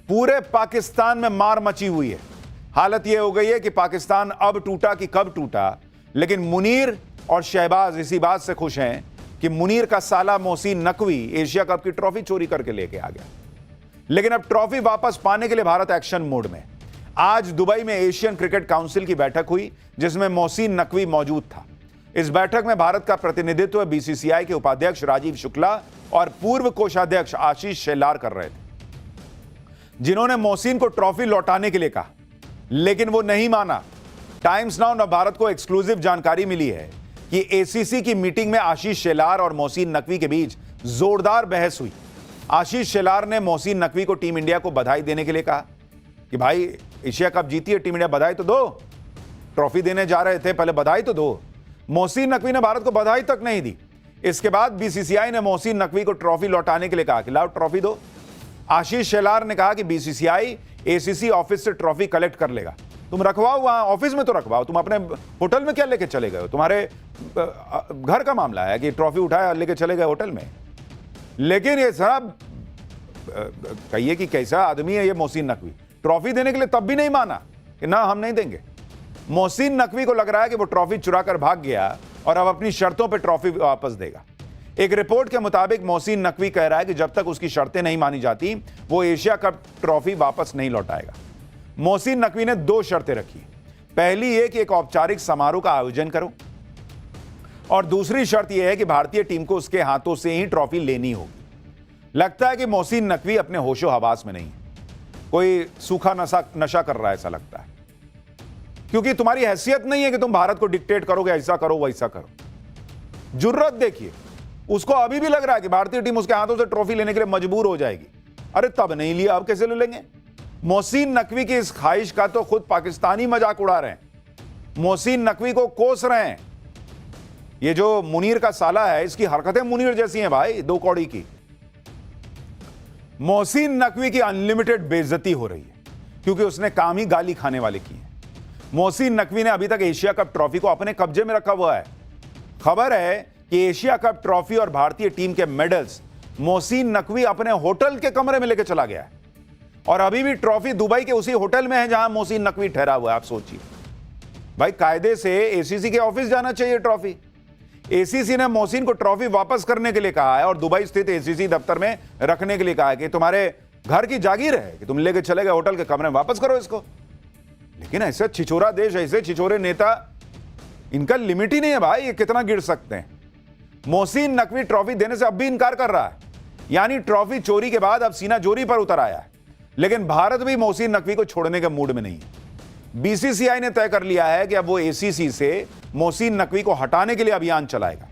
पूरे पाकिस्तान में मार मची हुई है। हालत यह हो गई है कि पाकिस्तान अब टूटा कि कब टूटा, लेकिन मुनीर और शहबाज इसी बात से खुश हैं कि मुनीर का साला मोहसिन नकवी एशिया कप की ट्रॉफी चोरी करके लेके आ गया। लेकिन अब ट्रॉफी वापस पाने के लिए भारत एक्शन मोड में। आज दुबई में एशियन क्रिकेट काउंसिल की बैठक हुई जिसमें मोहसिन नकवी मौजूद था। इस बैठक में भारत का प्रतिनिधित्व बीसीसीआई के उपाध्यक्ष राजीव शुक्ला और पूर्व कोषाध्यक्ष आशीष शेलार कर रहे थे, जिन्होंने मोहसिन को ट्रॉफी लौटाने के लिए कहा, लेकिन वो नहीं माना। टाइम्स नाउ भारत को एक्सक्लूसिव जानकारी मिली है कि एसीसी की मीटिंग में आशीष शेलार और मोहसिन नकवी के बीच जोरदार बहस हुई। आशीष शेलार ने मोहसिन नकवी को टीम इंडिया को बधाई देने के लिए कहा कि भाई एशिया कप जीती है टीम इंडिया, बधाई तो दो, ट्रॉफी देने जा रहे थे, पहले बधाई तो दो। मोहसिन नकवी ने भारत को बधाई तक नहीं दी। इसके बाद बीसीसीआई ने मोहसिन नकवी को ट्रॉफी लौटाने के लिए कहा कि लाओ ट्रॉफी दो। आशीष शेलार ने कहा कि बीसीसीआई एसीसी ऑफिस से ट्रॉफी कलेक्ट कर लेगा, तुम रखवाओ, वहां ऑफिस में तो रखवाओ, तुम अपने होटल में क्या लेके चले गए हो? तुम्हारे घर का मामला है कि ट्रॉफी उठाया लेके चले गए होटल में। लेकिन ये साहब कहिए कि कैसा आदमी है ये मोहसिन नकवी, ट्रॉफी देने के लिए तब भी नहीं माना कि ना हम नहीं देंगे। मोहसिन नकवी को लग रहा है कि वो ट्रॉफी चुरा कर भाग गया और अब अपनी शर्तों पर ट्रॉफी वापस देगा। एक रिपोर्ट के मुताबिक मोहसिन नकवी कह रहा है कि जब तक उसकी शर्तें नहीं मानी जाती वो एशिया कप ट्रॉफी वापस नहीं लौटाएगा। मोहसिन नकवी ने 2 शर्तें रखी। पहली ये कि एक औपचारिक समारोह का आयोजन करो, और दूसरी शर्त यह है कि भारतीय टीम को उसके हाथों से ही ट्रॉफी लेनी होगी। लगता है कि मोहसिन नकवी अपने होशो हवास में नहीं है, कोई सूखा नशा कर रहा है ऐसा लगता है, क्योंकि तुम्हारी हैसियत नहीं है कि तुम भारत को डिक्टेट करोगे ऐसा करो वैसा करो। जुर्रत देखिए, उसको अभी भी लग रहा है कि भारतीय टीम उसके हाथों से ट्रॉफी लेने के लिए मजबूर हो जाएगी। अरे तब नहीं लिया, अब कैसे ले लेंगे? मोहसिन नकवी की इस ख्वाहिश का तो खुद पाकिस्तानी मजाक उड़ा रहे हैं, मोहसिन नकवी को कोस रहे हैं। ये जो मुनीर का साला है इसकी हरकतें मुनीर जैसी हैं भाई, 2 कौड़ी की। मोहसिन नकवी की अनलिमिटेड बेइज्जती हो रही है क्योंकि उसने काम ही गाली खाने वाले की है। मोहसिन नकवी ने अभी तक एशिया कप ट्रॉफी को अपने कब्जे में रखा हुआ है। खबर है कि एशिया कप ट्रॉफी और भारतीय टीम के मेडल्स मोहसिन नकवी अपने होटल के कमरे में लेकर चला गया है, और अभी भी ट्रॉफी दुबई के उसी होटल में है जहां मोहसिन नकवी ठहरा हुआ है। आप सोचिए भाई, कायदे से एसीसी के ऑफिस जाना चाहिए ट्रॉफी। एसीसी ने मोहसिन को ट्रॉफी वापस करने के लिए कहा है और दुबई स्थित एसीसी दफ्तर में रखने के लिए कहा है कि तुम्हारे घर की जागीर है कि तुम लेके चले गए होटल के कमरे में, वापस करो इसको। लेकिन ऐसा छिछोरा देश, ऐसे छिछोरे नेता, इनका लिमिट ही नहीं है भाई, ये कितना गिर सकते हैं। मोहसिन नकवी ट्रॉफी देने से अब भी इनकार कर रहा है, यानी ट्रॉफी चोरी के बाद अब सीना जोरी पर उतर आया है। लेकिन भारत भी मोहसिन नकवी को छोड़ने के मूड में नहीं है। बीसीसीआई ने तय कर लिया है कि अब वो एसीसी से मोहसिन नकवी को हटाने के लिए अभियान चलाएगा।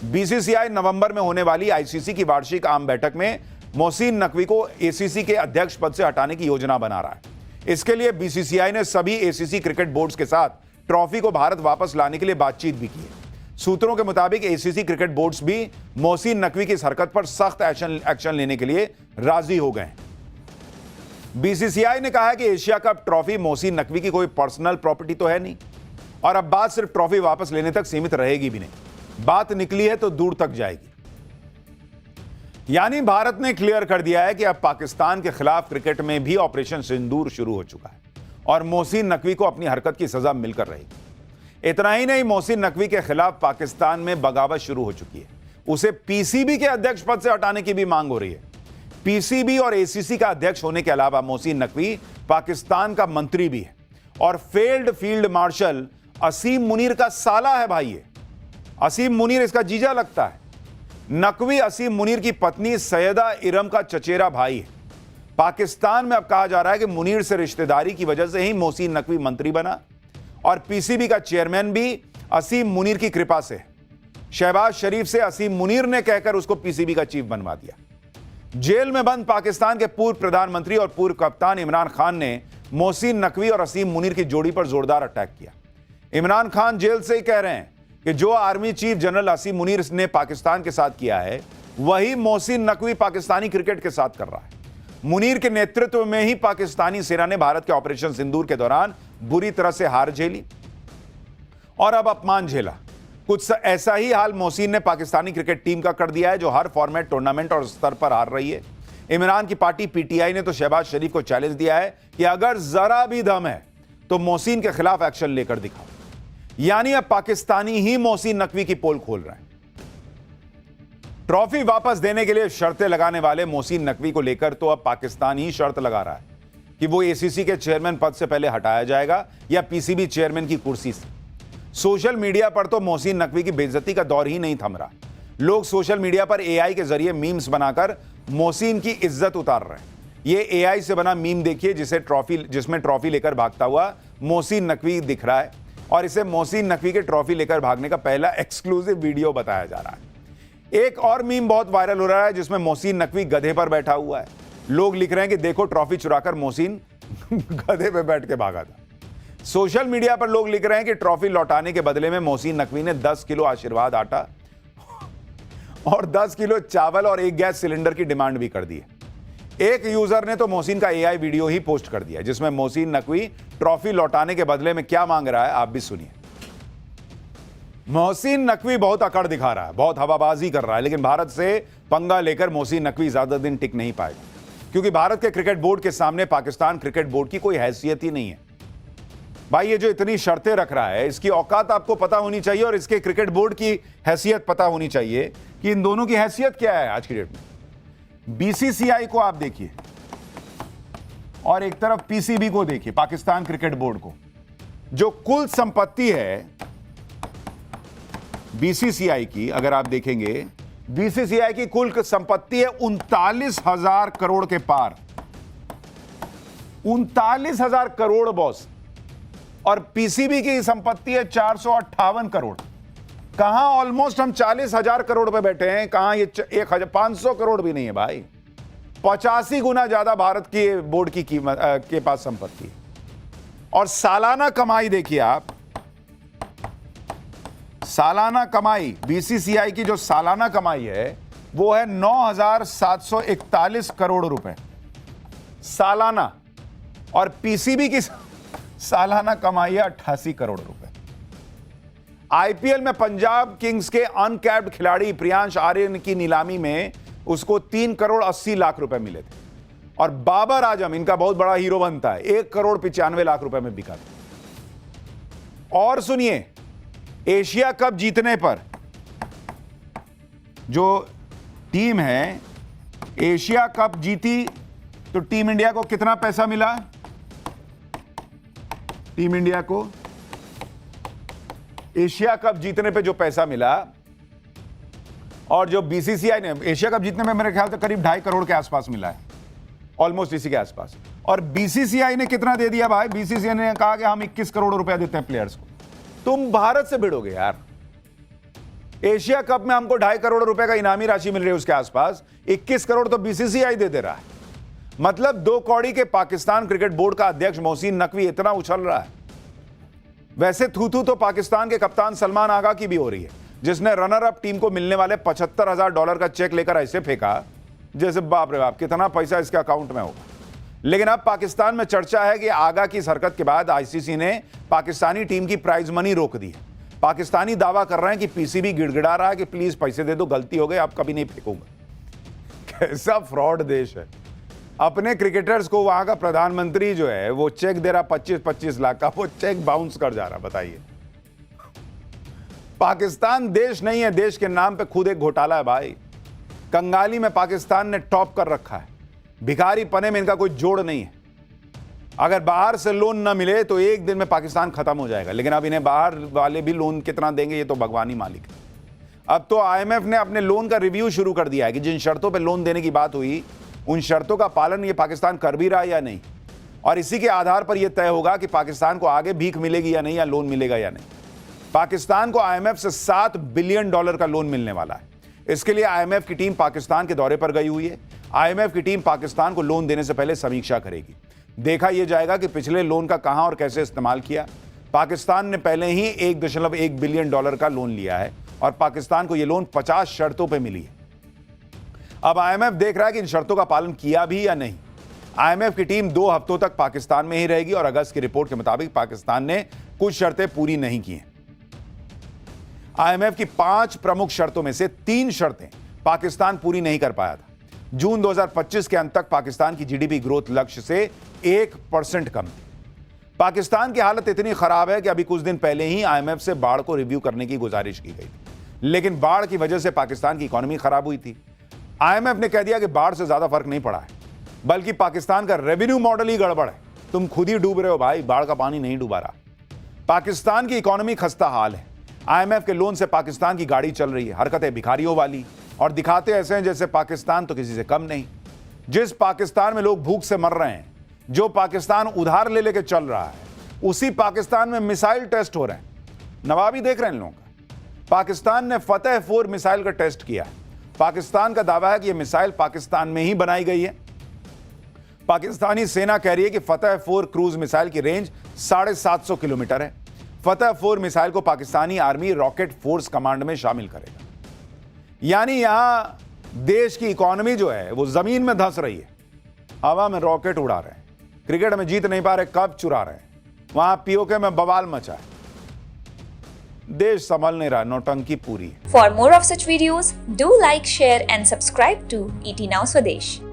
बीसीसीआई नवंबर में होने वाली आईसीसी की वार्षिक आम बैठक में मोहसिन नकवी को एसीसी के अध्यक्ष पद से हटाने की योजना बना रहा है। इसके लिए बीसीसीआई ने सभी एसीसी क्रिकेट बोर्ड्स के साथ ट्रॉफी को भारत वापस लाने के लिए बातचीत भी की है। सूत्रों के मुताबिक एसीसी क्रिकेट बोर्ड्स भी मोहसिन नकवी की इस हरकत पर सख्त एक्शन लेने के लिए राजी हो गए। बीसीसीआई ने कहा है कि Asia cup trophy Mohsin Naqvi की कोई पर्सनल प्रॉपर्टी तो है नहीं, और अब बात सिर्फ ट्रॉफी वापस लेने तक सीमित रहेगी भी नहीं। बात निकली है तो दूर तक जाएगी। यानी भारत ने क्लियर कर दिया है कि अब पाकिस्तान के खिलाफ क्रिकेट में भी ऑपरेशन सिंदूर शुरू हो चुका है और मोहसिन नकवी को अपनी हरकत की सजा मिलकर रहेगी। इतना ही नहीं, मोहसिन नकवी के खिलाफ पाकिस्तान में बगावत शुरू हो चुकी है। उसे पीसीबी के अध्यक्ष पद से हटाने की भी मांग हो रही है। पीसीबी और एसीसी का अध्यक्ष होने के अलावा मोहसिन नकवी पाकिस्तान का मंत्री भी है और फेल्ड फील्ड मार्शल असीम मुनीर का साला है भाई। ये असीम मुनीर इसका जीजा लगता है। नकवी असीम मुनीर की पत्नी सैयदा इरम का चचेरा भाई है। पाकिस्तान में अब कहा जा रहा है कि मुनीर से रिश्तेदारी की वजह से ही मोहसिन नकवी मंत्री बना, और पीसीबी का चेयरमैन भी असीम मुनीर की कृपा से। शहबाज शरीफ से असीम मुनीर ने कहकर उसको पीसीबी का चीफ बनवा दिया। जेल में बंद पाकिस्तान के पूर्व प्रधानमंत्री और पूर्व कप्तान इमरान खान ने मोहसिन नकवी और असीम मुनीर की जोड़ी पर जोरदार अटैक किया। इमरान खान जेल से ही कह रहे हैं कि जो आर्मी चीफ जनरल असीम मुनीर ने पाकिस्तान के साथ किया है वही मोहसिन नकवी पाकिस्तानी क्रिकेट के साथ कर रहा है। मुनीर के नेतृत्व में ही पाकिस्तानी सेना ने भारत के ऑपरेशन सिंदूर के दौरान बुरी तरह से हार झेली और अब अपमान झेला। कुछ ऐसा ही हाल मोहसिन ने पाकिस्तानी क्रिकेट टीम का कर दिया है, जो हर फॉर्मेट, टूर्नामेंट और स्तर पर हार रही है। इमरान की पार्टी पीटीआई ने तो शहबाज शरीफ को चैलेंज दिया है कि अगर जरा भी दम है तो मोहसिन के खिलाफ एक्शन लेकर दिखाओ। यानी अब पाकिस्तानी ही मोहसिन नकवी की पोल खोल रहे हैं। ट्रॉफी वापस देने के लिए शर्तें लगाने वाले मोहसिन नकवी को लेकर तो अब पाकिस्तान ही शर्त लगा रहा है कि वो एसीसी के चेयरमैन पद से पहले हटाया जाएगा या पीसीबी चेयरमैन की कुर्सी से। सोशल मीडिया पर तो मोहसिन नकवी की बेइज्जती का दौर ही नहीं थम रहा। लोग सोशल मीडिया पर एआई के जरिए मीम्स बनाकर मोहसिन की इज्जत उतार रहे हैं। ये एआई से बना मीम देखिए जिसमें ट्रॉफी लेकर भागता हुआ मोहसिन नकवी दिख रहा है और इसे मोहसिन नकवी के ट्रॉफी लेकर भागने का पहला एक्सक्लूसिव वीडियो बताया जा रहा है। एक और मीम बहुत वायरल हो रहा है जिसमें मोहसिन नकवी गधे पर बैठा हुआ है। लोग लिख रहे हैं कि देखो ट्रॉफी चुराकर मोहसिन गधे पे बैठ के भागा था। सोशल मीडिया पर लोग लिख रहे हैं कि ट्रॉफी लौटाने के बदले में मोहसिन नकवी ने 10 किलो आशीर्वाद आटा और 10 किलो चावल और एक गैस सिलेंडर की डिमांड भी कर दी है। एक यूजर ने तो मोहसिन का एआई वीडियो ही पोस्ट कर दिया जिसमें मोहसिन नकवी ट्रॉफी लौटाने के बदले में क्या मांग रहा है, आप भी सुनिए। मोहसिन नकवी बहुत अकड़ दिखा रहा है, बहुत हवाबाजी कर रहा है, लेकिन भारत से पंगा लेकर मोहसिन नकवी ज्यादा दिन टिक नहीं पाएगा क्योंकि भारत के क्रिकेट बोर्ड के सामने पाकिस्तान क्रिकेट बोर्ड की कोई हैसियत ही नहीं है। भाई ये जो इतनी शर्तें रख रहा है इसकी औकात आपको पता होनी चाहिए और इसके क्रिकेट बोर्ड की हैसियत पता होनी चाहिए कि इन दोनों की हैसियत क्या है आज की डेट में। बीसीसीआई को आप देखिए और एक तरफ पीसीबी को देखिए, पाकिस्तान क्रिकेट बोर्ड को। जो कुल संपत्ति है बीसीसीआई की, अगर आप देखेंगे बीसीसीआई की कुल संपत्ति है 39,000 करोड़ के पार। 39,000 करोड़ बॉस। और पीसीबी की संपत्ति है 458 करोड़। कहां ऑलमोस्ट हम 40,000 करोड़ पे बैठे हैं, कहां ये 1,500 करोड़ भी नहीं है भाई। 85 गुना ज्यादा भारत की बोर्ड की कीमत के पास संपत्ति है। और सालाना कमाई देखिए आप, सालाना कमाई बीसीसीआई की जो सालाना कमाई है वो है 9,741 करोड़ रुपए सालाना। और पीसीबी की सालाना कमाई है 88 करोड़ रुपए। आईपीएल में पंजाब किंग्स के अनकैप्ड खिलाड़ी प्रियांश आर्यन की नीलामी में उसको 3 करोड़ 80 लाख रुपए मिले थे और बाबर आजम इनका बहुत बड़ा हीरो बनता है, 1 करोड़ 95 लाख रुपए में बिका था। और सुनिए, एशिया कप जीतने पर जो टीम है एशिया कप जीती तो टीम इंडिया को कितना पैसा मिला? टीम इंडिया को एशिया कप जीतने पे जो पैसा मिला और जो बीसीसीआई ने एशिया कप जीतने में मेरे ख्याल से करीब 2.5 करोड़ के आसपास मिला है, ऑलमोस्ट इसी के आसपास। और बीसीसीआई ने कितना दे दिया भाई? बीसीसीआई ने कहा कि हम 21 करोड़ रुपया देते हैं प्लेयर्स को। तुम भारत से भिड़ोगे यार। एशिया कप में हमको 2.5 करोड़ रुपए का इनामी राशि मिल रही है उसके आसपास, 21 करोड़ तो बीसीसीआई दे रहा है। मतलब 2 कौड़ी के पाकिस्तान क्रिकेट बोर्ड का अध्यक्ष मोहसिन नकवी इतना उछल रहा है। वैसे थू तो पाकिस्तान के कप्तान सलमान आगा की भी हो रही है, जिसने रनर अप टीम को मिलने वाले $75,000 का चेक लेकर ऐसे फेंका जैसे बाप रे बाप कितना पैसा इसके अकाउंट में होगा। लेकिन अब पाकिस्तान में चर्चा है कि आगा की इस हरकत के बाद आईसीसी ने पाकिस्तानी टीम की प्राइज मनी रोक दी है। पाकिस्तानी दावा कर रहे हैं कि पीसीबी गिड़गिड़ा रहा है कि प्लीज पैसे दे दो, गलती हो गई, आप कभी नहीं फेंकूंगा। कैसा फ्रॉड देश है। अपने क्रिकेटर्स को वहां का प्रधानमंत्री जो है वो चेक दे रहा 25-25 लाख का, वो चेक बाउंस कर जा रहा। बताइए, पाकिस्तान देश नहीं है, देश के नाम पे खुद एक घोटाला है भाई। कंगाली में पाकिस्तान ने टॉप कर रखा है, भिखारी पने में इनका कोई जोड़ नहीं है। अगर बाहर से लोन ना मिले तो एक दिन में पाकिस्तान खत्म हो जाएगा, लेकिन अब इन्हें बाहर वाले भी लोन कितना देंगे ये तो भगवान ही मालिक है। अब तो आईएमएफ ने अपने लोन का रिव्यू शुरू कर दिया है कि जिन शर्तों पे लोन देने की बात हुई उन शर्तों का पालन ये पाकिस्तान कर भी रहा है या नहीं, और इसी के आधार पर यह तय होगा कि पाकिस्तान को आगे भीख मिलेगी या नहीं, या लोन मिलेगा या नहीं। पाकिस्तान को आईएमएफ से $7 बिलियन का लोन मिलने वाला है। इसके लिए आईएमएफ की टीम पाकिस्तान के दौरे पर गई हुई है। आईएमएफ की टीम पाकिस्तान को लोन देने से पहले समीक्षा करेगी। देखा यह जाएगा कि पिछले लोन का कहां और कैसे इस्तेमाल किया। पाकिस्तान ने पहले ही $1.1 बिलियन का लोन लिया है और पाकिस्तान को यह लोन 50 शर्तों पर मिली है। अब आईएमएफ देख रहा है कि इन शर्तों का पालन किया भी या नहीं। आईएमएफ की टीम 2 हफ्तों तक पाकिस्तान में ही रहेगी और अगस्त की रिपोर्ट के मुताबिक पाकिस्तान ने कुछ शर्तें पूरी नहीं की हैं। आईएमएफ की 5 प्रमुख शर्तों में से 3 शर्तें पाकिस्तान पूरी नहीं कर पाया था। जून 2025 के अंत तक पाकिस्तान की जीडीपी ग्रोथ लक्ष्य से 1% कम थी। पाकिस्तान की हालत इतनी खराब है कि अभी कुछ दिन पहले ही आईएमएफ से बाढ़ को रिव्यू करने की गुजारिश की गई थी, लेकिन बाढ़ की वजह से पाकिस्तान की इकोनॉमी खराब हुई थी। आईएमएफ ने कह दिया कि बाढ़ से ज्यादा फर्क नहीं पड़ा है, बल्कि पाकिस्तान का रेवेन्यू मॉडल ही गड़बड़ है, तुम खुद ही डूब रहे हो भाई, बाढ़ का पानी नहीं डूबा रहा। पाकिस्तान की इकोनॉमी खस्ता हाल है। आईएमएफ के लोन से पाकिस्तान की गाड़ी चल रही है, हरकतें भिखारियों वाली, और दिखाते ऐसे हैं जैसे पाकिस्तान तो किसी से कम नहीं। जिस पाकिस्तान में लोग भूख से मर रहे हैं, जो पाकिस्तान उधार ले लेके चल रहा है, उसी पाकिस्तान में मिसाइल टेस्ट हो रहे हैं। नवाबी देख रहे हैं इन लोगों का। पाकिस्तान ने फतेह 4 मिसाइल का टेस्ट किया। पाकिस्तान का दावा है कि यह मिसाइल पाकिस्तान में ही बनाई गई है। पाकिस्तानी सेना कह रही है कि फतेह 4 क्रूज मिसाइल की रेंज 750 किलोमीटर है। फतेह 4 मिसाइल को Pakistani army rocket force command में शामिल करेगा। यानी यहां देश की इकोनॉमी जो है वो जमीन में धंस रही है, हवा में रॉकेट उड़ा रहे हैं, क्रिकेट में जीत नहीं पा रहे, कप चुरा रहे हैं, वहां पीओके में बवाल मचा है। देश संभल नहीं रहा, नौटंकी पूरी है। For more of such videos, do like, share and subscribe to ET Now Swadesh.